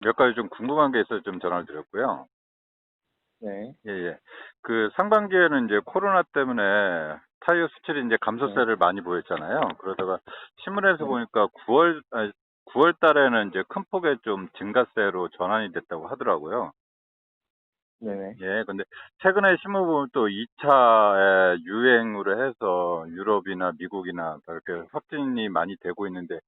몇 가지 좀 궁금한 게 있어서 좀 전화를 드렸고요. 네, 예, 예. 그 상반기에는 이제 코로나 때문에 타이어 수출이 이제 네, 감소세를 많이 보였잖아요. 그러다가 신문에서 네, 보니까 9월 달에는 이제 큰 폭의 좀 증가세로 전환이 됐다고 하더라고요. 네네. 예, 근데 최근에 신문 보면 또 2차의 유행으로 해서 유럽이나 미국이나 이렇게 확진이 많이 되고 있는데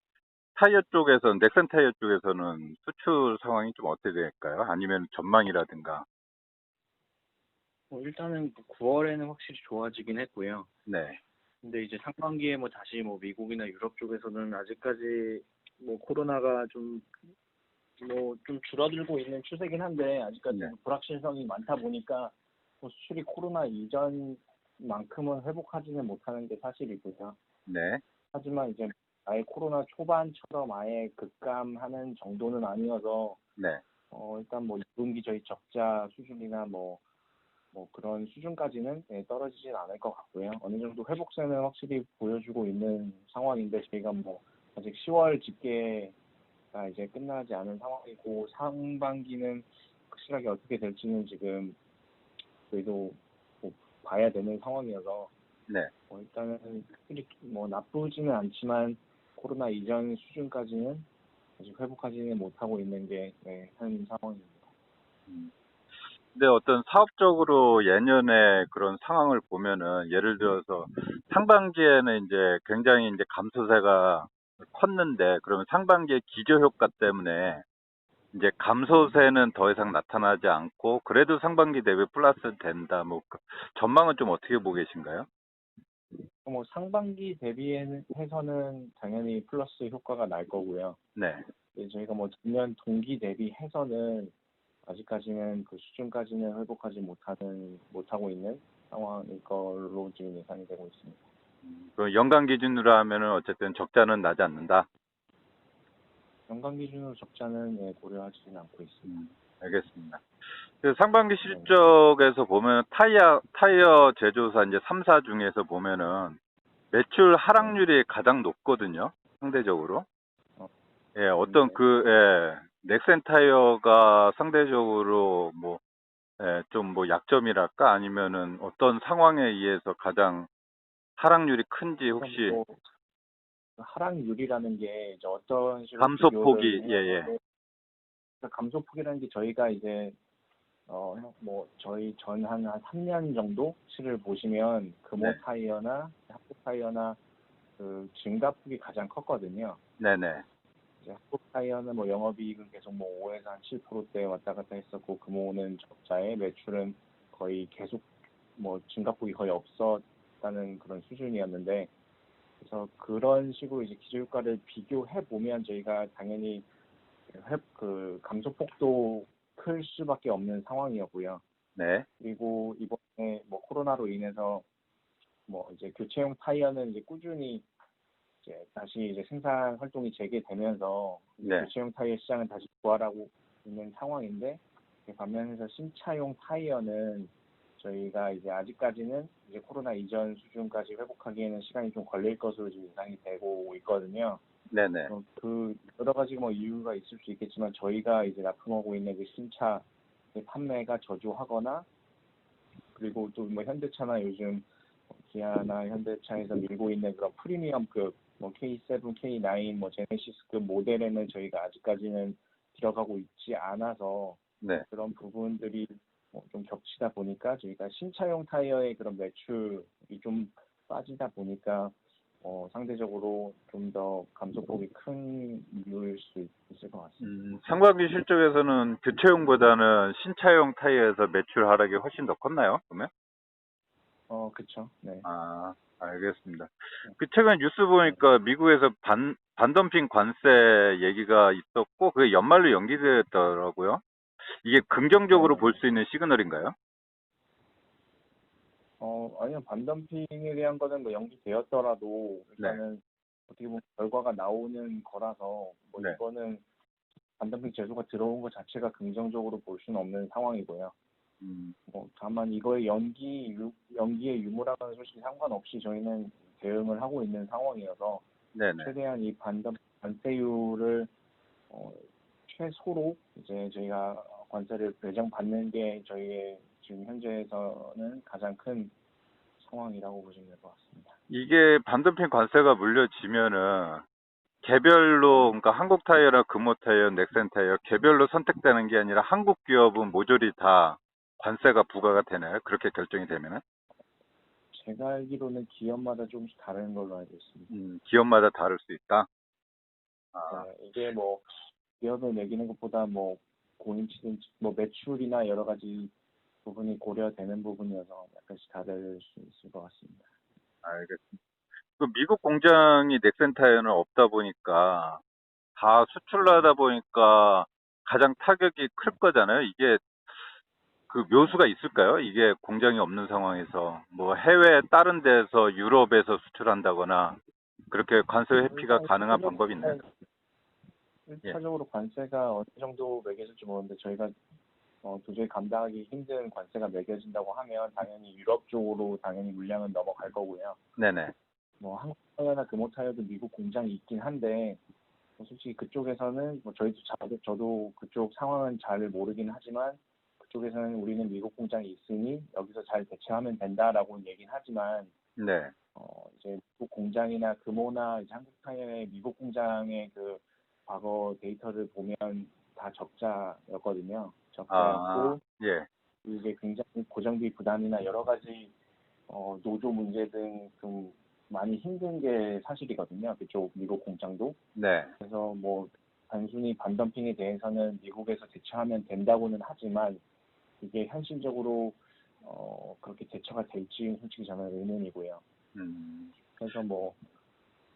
타이어 쪽에서, 넥센 타이어 쪽에서는 수출 상황이 좀 어떻게 될까요? 아니면 전망이라든가. 일단은 9월에는 확실히 좋아지긴 했고요. 네, 근데 이제 상반기에 뭐 다시 뭐 미국이나 유럽 쪽에서는 아직까지 뭐 코로나가 좀 줄어들고 있는 추세긴 한데 아직까지 네, 불확실성이 많다 보니까 뭐 수출이 코로나 이전만큼은 회복하지는 못하는 게 사실이고요. 네, 하지만 이제 아예 코로나 초반처럼 아예 급감하는 정도는 아니어서 네. 일단 뭐 2분기 저희 적자 수준이나 뭐 그런 수준까지는 떨어지진 않을 것 같고요. 어느 정도 회복세는 확실히 보여주고 있는 상황인데 저희가 뭐 아직 10월 집계가 이제 끝나지 않은 상황이고 상반기는 확실하게 어떻게 될지는 지금 저희도 뭐 봐야 되는 상황이어서 네. 일단은 확실히 뭐 나쁘지는 않지만 코로나 이전 수준까지는 아직 회복하지는 못하고 있는 게 한 상황입니다. 음. 근데 어떤 사업적으로 예년에 그런 상황을 보면은 예를 들어서 상반기에는 이제 굉장히 이제 감소세가 컸는데 그러면 상반기에 기저효과 때문에 이제 네. 감소세는 더 이상 나타나지 않고 그래도 상반기 대비 플러스 된다. 뭐 전망은 좀 어떻게 보고 계신가요? 뭐 상반기 대비해서는 당연히 플러스 효과가 날 거고요. 네. 저희가 뭐 전년 동기 대비해서는 아직까지는 그 수준까지는 회복하지 못하고 있는 상황일 걸로 지금 예상이 되고 있습니다. 그 연간 기준으로 하면은 어쨌든 적자는 나지 않는다. 연간 기준으로 적자는 고려하지는 않고 있습니다. 알겠습니다. 그 상반기 네. 실적에서 보면 타이어 제조사 이제 3사 중에서 보면은 매출 네. 하락률이 가장 높거든요. 상대적으로. 어, 예, 어떤 네. 넥센 타이어가 상대적으로 뭐, 예, 좀 뭐 약점이랄까? 아니면은 어떤 상황에 의해서 가장 하락률이 큰지 그럼 혹시 뭐 하락률이라는 게 이제 어떤 식으로 비교를 감소폭이, 예, 예. 해야 감소폭이라는 게 저희가 이제 뭐 저희 전 한 3년 정도 치를 보시면 금호 네, 타이어나 한국 타이어나 그 증가폭이 가장 컸거든요. 네네. 이제 한국 타이어는 뭐 영업이익은 계속 뭐 5에서 한 7%대 왔다 갔다 했었고 금호는 적자에 매출은 거의 계속 뭐 증가폭이 거의 없었다는 그런 수준이었는데 그래서 그런 식으로 이제 기술가를 비교해 보면 저희가 당연히 그 감소폭도 클 수밖에 없는 상황이었고요. 네, 그리고 이번에 뭐 코로나로 인해서 뭐 이제 교체용 타이어는 이제 꾸준히 이제 다시 이제 생산 활동이 재개되면서 이제 네. 교체용 타이어 시장은 다시 부활하고 있는 상황인데 반면에서 신차용 타이어는 저희가 이제 아직까지는 이제 코로나 이전 수준까지 회복하기에는 시간이 좀 걸릴 것으로 지금 예상이 되고 있거든요. 네네. 그 여러 가지 뭐 이유가 있을 수 있겠지만 저희가 이제 납품하고 있는 그 신차 판매가 저조하거나 그리고 또 뭐 현대차나 요즘 기아나 현대차에서 밀고 있는 그런 프리미엄급 뭐 K7, K9, 뭐 제네시스급 모델에는 저희가 아직까지는 들어가고 있지 않아서 네. 그런 부분들이 뭐좀 겹치다 보니까 저희가 신차용 타이어의 그런 매출이 좀 빠지다 보니까 상대적으로 좀 더 감소폭이 큰 이유일 수 있을 것 같습니다. 상반기 실적에서는 교체용보다는 신차용 타이어에서 매출 하락이 훨씬 더 컸나요? 그러면? 그쵸. 네. 아, 알겠습니다. 그 최근 뉴스 보니까 미국에서 반덤핑 관세 얘기가 있었고 그게 연말로 연기됐더라고요. 이게 긍정적으로 볼 네네네. 수 있는 시그널인가요? 아니요. 반덤핑에 대한 거는 뭐 연기되었더라도 네, 일단은 어떻게 보면 결과가 나오는 거라서 뭐 네. 이거는 반덤핑 제소가 들어온 것 자체가 긍정적으로 볼 수는 없는 상황이고요. 음, 뭐 다만 이거의 연기의 유무랑은 솔직히 상관없이 저희는 대응을 하고 있는 상황이어서 네네. 최대한 이 반덤 관세율을 어, 최소로 이제 저희가 관세를 배정받는 게 저희의 지금 현재에서는 가장 큰 상황이라고 보시면 될 것 같습니다. 이게 반도체 관세가 물려지면은 개별로, 그러니까 한국 타이어나 금호 타이어, 넥센 타이어 개별로 선택되는 게 아니라 한국 기업은 모조리 다 관세가 부과가 되나요? 그렇게 결정이 되면은? 제가 알기로는 기업마다 조금씩 다른 걸로 알고 있습니다. 기업마다 다를 수 있다. 아, 네, 이게 뭐 기업을 매기는 것보다 뭐 고임치든 뭐 매출이나 여러 가지 부분이 고려되는 부분이어서 약간씩 다를 수 있을 것 같습니다. 알겠습니다. 그 미국 공장이 넥센 타이어는 없다 보니까 다 수출로 하다 보니까 가장 타격이 클 거잖아요. 이게 그 묘수가 있을까요? 이게 공장이 없는 상황에서 뭐 해외 다른 데서 유럽에서 수출한다거나 그렇게 관세 회피가 일단 가능한 방법이 있나요? 예. 1차적으로 관세가 어느 정도 매겨질지 모르는데 저희가 도저히 감당하기 힘든 관세가 매겨진다고 하면 당연히 유럽 쪽으로 당연히 물량은 넘어갈 거고요. 네네. 뭐 한국 타이어나 금호 타이어도 미국 공장이 있긴 한데 뭐 솔직히 그쪽에서는 뭐 저도 그쪽 상황은 잘 모르긴 하지만 그쪽에서는 우리는 미국 공장이 있으니 여기서 잘 대처하면 된다라고 얘기는 하지만 네. 이제 미국 공장이나 금호나 이제 한국 타이어의 미국 공장의 그 과거 데이터를 보면 다 적자였거든요. 아, 적자였고 예. 이게 굉장히 고정비 부담이나 여러 가지 노조 문제 등 좀 많이 힘든 게 사실이거든요. 그쪽 미국 공장도. 네. 그래서 뭐 단순히 반덤핑에 대해서는 미국에서 대처하면 된다고는 하지만 이게 현실적으로 그렇게 대처가 될지 솔직히 저는 의문이고요. 그래서 뭐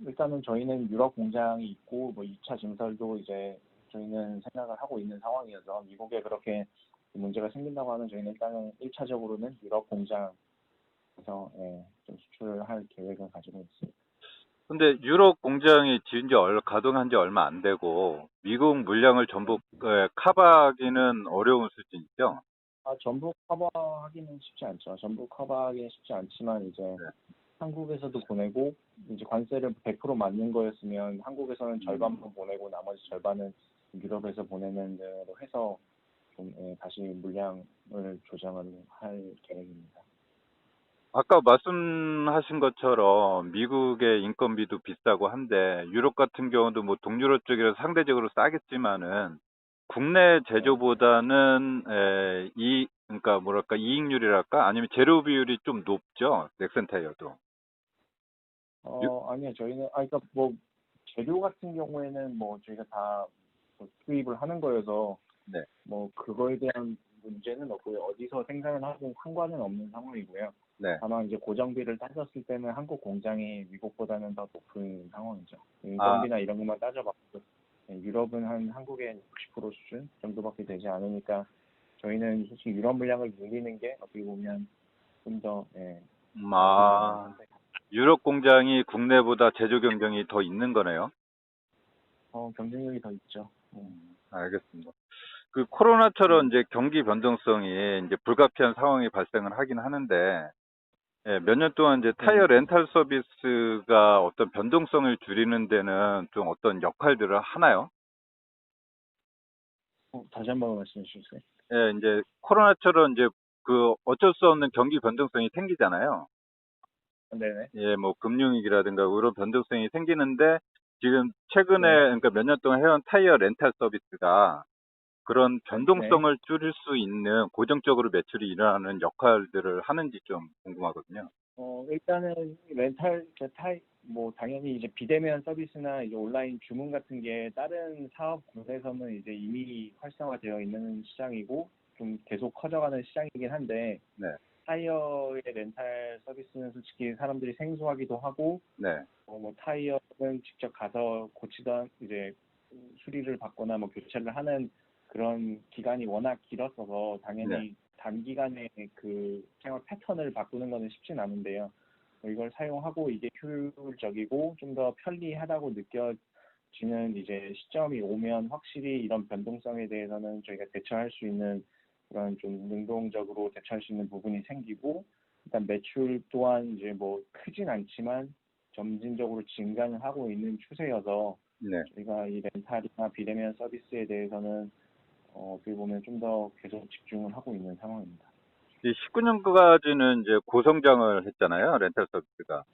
일단은 저희는 유럽 공장이 있고 뭐 2차 증설도 이제 저희는 생각을 하고 있는 상황이어서 미국에 그렇게 문제가 생긴다고 하면 저희는 일단은 1차적으로는 유럽 공장에서 좀 수출을 할 계획을 가지고 있습니다. 근데 유럽 공장이 가동한 지 얼마 안 되고 미국 물량을 전부 커버하기는 어려운 수준이죠? 전부 커버하기는 쉽지 않죠. 전부 커버하기는 쉽지 않지만 이제 네. 한국에서도 보내고 이제 관세를 100% 맞는 거였으면 한국에서는 절반만 보내고 나머지 절반은 유럽에서 보내는 대로 해서 좀 다시 물량을 조정을 할 계획입니다. 아까 말씀하신 것처럼 미국의 인건비도 비싸고 한데 유럽 같은 경우도 뭐 동유럽 쪽이라서 상대적으로 싸겠지만은 국내 네. 제조보다는 그러니까 뭐랄까 이익률이랄까 아니면 재료 비율이 좀 높죠. 넥센 타이어도. 아니요, 저희는, 그러니까 뭐, 재료 같은 경우에는 뭐, 저희가 다 수입을 하는 거여서, 네. 뭐, 그거에 대한 문제는 없고요. 어디서 생산을 하든 상관은 없는 상황이고요. 네. 다만 이제 고정비를 따졌을 때는 한국 공장이 미국보다는 더 높은 상황이죠. 아, 인건비나 이런 것만 따져봐도 유럽은 한 한국의 60% 수준 정도밖에 되지 않으니까 저희는 솔직히 유럽 물량을 늘리는 게 어떻게 보면 좀 더 맞는 거긴 아, 한데 유럽 공장이 국내보다 제조 경쟁이 더 있는 거네요. 경쟁력이 더 있죠. 알겠습니다. 그 코로나처럼 이제 경기 변동성이 이제 불가피한 상황이 발생을 하긴 하는데, 예, 몇 년 동안 이제 네. 타이어 렌탈 서비스가 어떤 변동성을 줄이는 데는 좀 어떤 역할들을 하나요? 다시 한번 말씀해 주세요. 예, 이제 코로나처럼 이제 그 어쩔 수 없는 경기 변동성이 생기잖아요. 네네. 예, 뭐 금융위기라든가 그런 변동성이 생기는데 지금 최근에 네. 그러니까 몇 년 동안 해온 타이어 렌탈 서비스가 그런 네. 변동성을 줄일 수 있는 고정적으로 매출이 일어나는 역할들을 하는지 좀 궁금하거든요. 일단은 렌탈, 뭐, 당연히 이제 비대면 서비스나 이제 온라인 주문 같은 게 다른 사업군에서는 이제 이미 활성화되어 있는 시장이고, 좀 계속 커져가는 시장이긴 한데, 네, 타이어의 렌탈 서비스는 솔직히 사람들이 생소하기도 하고, 네, 뭐, 타이어는 직접 가서 고치던, 이제, 수리를 받거나 뭐, 교체를 하는 그런 기간이 워낙 길었어서, 네. 당연히 단기간에 그 생활 패턴을 바꾸는 것은 쉽진 않은데요. 이걸 사용하고 이게 효율적이고 좀 더 편리하다고 느껴지는 이제 시점이 오면 확실히 이런 변동성에 대해서는 저희가 대처할 수 있는 그런 좀 능동적으로 대처할 수 있는 부분이 생기고 일단 매출 또한 이제 뭐 크진 않지만 점진적으로 증가는 하고 있는 추세여서 네. 저희가 이 렌탈이나 비대면 서비스에 대해서는 어떻게 보면 좀 더 계속 집중을 하고 있는 상황입니다. 이 19년까지는 이제 고성장을 했잖아요, 렌탈 서비스가.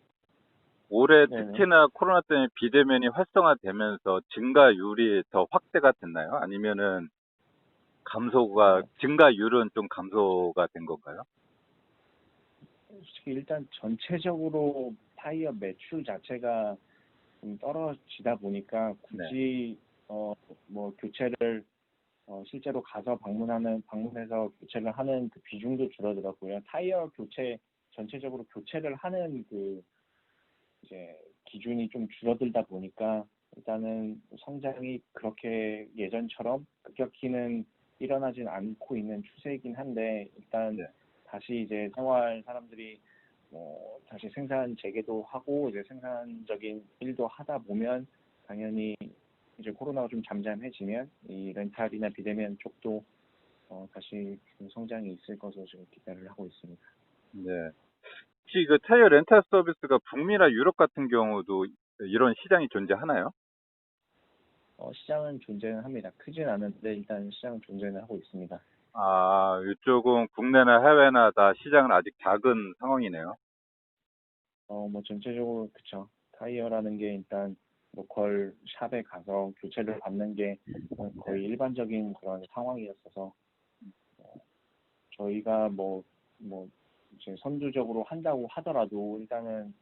올해 네네. 특히나 코로나 때문에 비대면이 활성화되면서 증가율이 더 확대가 됐나요? 아니면은 어, 증가율은 좀 감소가 된 건가요? 솔직히 일단 전체적으로 타이어 매출 자체가 좀 떨어지다 보니까 네. 굳이 뭐 교체를 실제로 가서 방문해서 교체를 하는 그 비중도 줄어들었고요. 타이어 교체 전체적으로 교체를 하는 그 이제 기준이 좀 줄어들다 보니까 일단은 성장이 그렇게 예전처럼 급격히는 일어나진 않고 있는 추세이긴 한데 일단 네. 다시 이제 사람들이 다시 생산 재개도 하고 이제 생산적인 일도 하다 보면 당연히 이제 코로나가 좀 잠잠해지면 이 렌탈이나 비대면 쪽도 다시 좀 성장이 있을 것으로 지금 기대를 하고 있습니다. 네. 혹시 그 타이어 렌탈 서비스가 북미나 유럽 같은 경우도 이런 시장이 존재하나요? 시장은 존재는 합니다. 크진 않은데 일단 시장은 존재는 하고 있습니다. 아, 이쪽은 국내나 해외나 다 시장은 아직 작은 상황이네요. 뭐 전체적으로 그쵸. 타이어라는 게 일단 로컬 샵에 가서 교체를 받는 게 네. 거의 일반적인 그런 상황이었어서 저희가 뭐 이제 선두적으로 한다고 하더라도 일단은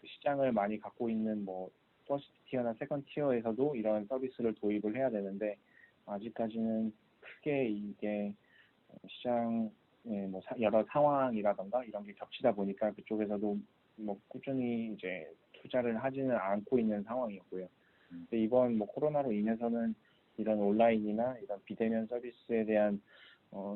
시장을 많이 갖고 있는 뭐 퍼스트 티어나 세컨드 티어에서도 이런 서비스를 도입을 해야 되는데 아직까지는 크게 이게 시장의 뭐 여러 상황이라던가 이런 게 겹치다 보니까 그쪽에서도 뭐 꾸준히 이제 투자를 하지는 않고 있는 상황이었고요. 음, 근데 이번 뭐 코로나로 인해서는 이런 온라인이나 이런 비대면 서비스에 대한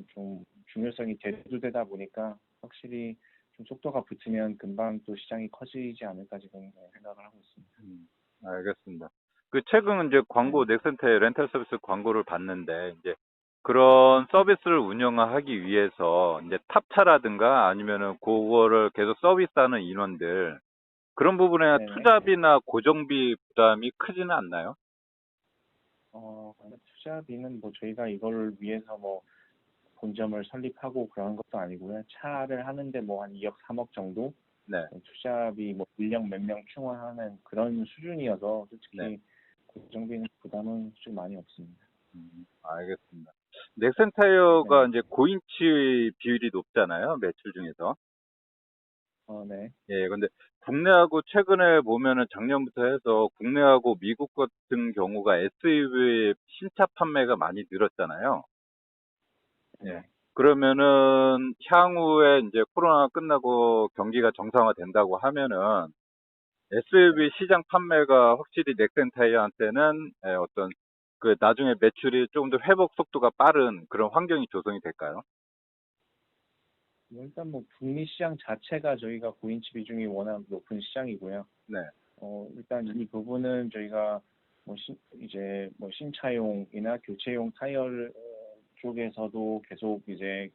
좀 중요성이 대두되다 보니까 확실히 좀 속도가 붙으면 금방 또 시장이 커지지 않을까 지금 생각을 하고 있습니다. 음, 알겠습니다. 그 최근 이제 네. 넥센터의 렌탈 서비스 광고를 봤는데 이제 그런 서비스를 운영하기 위해서 이제 탑차라든가 아니면은 그거를 계속 서비스하는 인원들 그런 부분에 네네. 투자비나 고정비 부담이 크지는 않나요? 투자비는 뭐 저희가 이걸 위해서 뭐 본점을 설립하고 그런 것도 아니고요. 차를 하는데 뭐 한 2억, 3억 정도 네, 투자비 뭐 인력 몇 명 충원하는 그런 수준이어서 네. 솔직히 고정비는 부담은 좀 많이 없습니다. 알겠습니다. 넥센타이어가 네. 이제 고인치 비율이 높잖아요, 매출 중에서. 네. 예, 근데 국내하고 최근에 보면은 작년부터 해서 국내하고 미국 같은 경우가 SUV 신차 판매가 많이 늘었잖아요. 예. 네. 그러면은 향후에 이제 코로나 끝나고 경기가 정상화된다고 하면은 네. SUV 시장 판매가 확실히 넥센타이어한테는 어떤 그 나중에 매출이 조금 더 회복 속도가 빠른 그런 환경이 조성이 될까요? 뭐 일단 뭐 북미 시장 자체가 저희가 고인치 비중이 워낙 높은 시장이고요. 네, 일단 이 부분은 저희가 이제 뭐 신차용이나 교체용 타이어 쪽에서도 계속 이제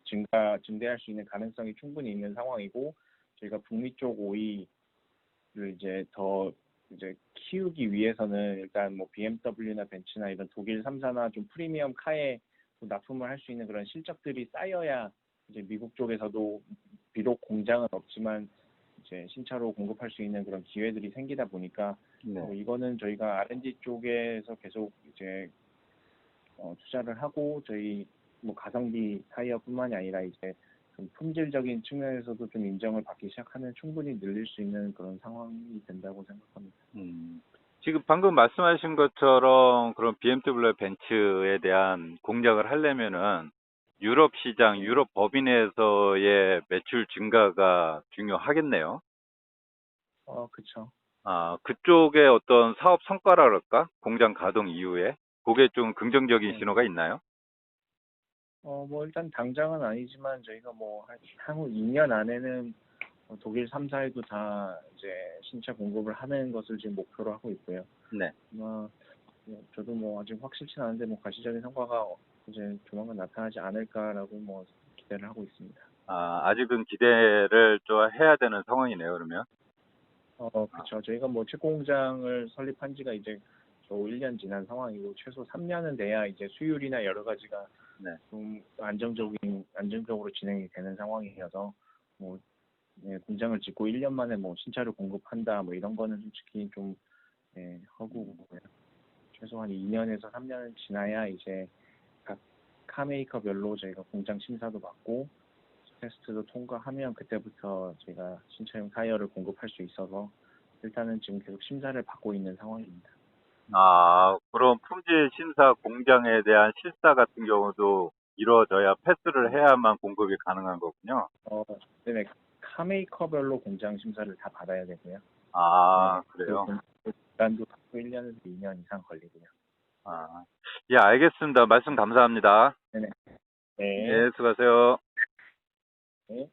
증대할 수 있는 가능성이 충분히 있는 상황이고 저희가 북미 쪽 OE를 이제 더 이제 키우기 위해서는 일단 뭐 BMW나 벤츠나 이런 독일 3사나 좀 프리미엄 카에 또 납품을 할 수 있는 그런 실적들이 쌓여야 이제 미국 쪽에서도 비록 공장은 없지만 이제 신차로 공급할 수 있는 그런 기회들이 생기다 보니까 네. 뭐 이거는 저희가 R&D 쪽에서 계속 이제 투자를 하고 저희 뭐 가성비 타이어뿐만이 아니라 이제 좀 품질적인 측면에서도 좀 인정을 받기 시작하면 충분히 늘릴 수 있는 그런 상황이 된다고 생각합니다. 음. 지금 방금 말씀하신 것처럼 그런 BMW 벤츠에 대한 공략을 하려면은 유럽 시장, 네. 유럽 법인에서의 매출 증가가 중요하겠네요. 그쵸. 아, 그쪽의 어떤 사업 성과랄까? 공장 가동 이후에? 그게 좀 긍정적인 네. 신호가 있나요? 뭐 일단 당장은 아니지만 저희가 뭐 향후 2년 안에는 독일 3사에도 다 이제 신차 공급을 하는 것을 지금 목표로 하고 있고요. 네. 아마 저도 뭐 아직 확실치는 않은데 뭐 가시적인 성과가 이제 조만간 나타나지 않을까라고 뭐 기대를 하고 있습니다. 아, 아직은 기대를 좀 해야 되는 상황이네요, 그러면. 아, 그쵸. 저희가 뭐 체코 공장을 설립한 지가 이제 겨우 1년 지난 상황이고 최소 3년은 돼야 이제 수율이나 여러 가지가 네. 좀 안정적으로 진행이 되는 상황이어서 뭐 예, 공장을 짓고 1년 만에 뭐 신차를 공급한다 뭐 이런 거는 솔직히 좀 예, 허구고요. 최소한 2년에서 3년은 지나야 이제 각 카메이커별로 저희가 공장 심사도 받고 테스트도 통과하면 그때부터 저희가 신차용 타이어를 공급할 수 있어서 일단은 지금 계속 심사를 받고 있는 상황입니다. 그럼 품질 심사 공장에 대한 실사 같은 경우도 이루어져야 패스를 해야만 공급이 가능한 거군요. 네네. 카메이커별로 공장 심사를 다 받아야 되고요. 그래요? 그 기간도 받고 1년에서 2년 이상 걸리고요. 예, 알겠습니다. 말씀 감사합니다. 네네. 네. 예, 수고하세요. 네.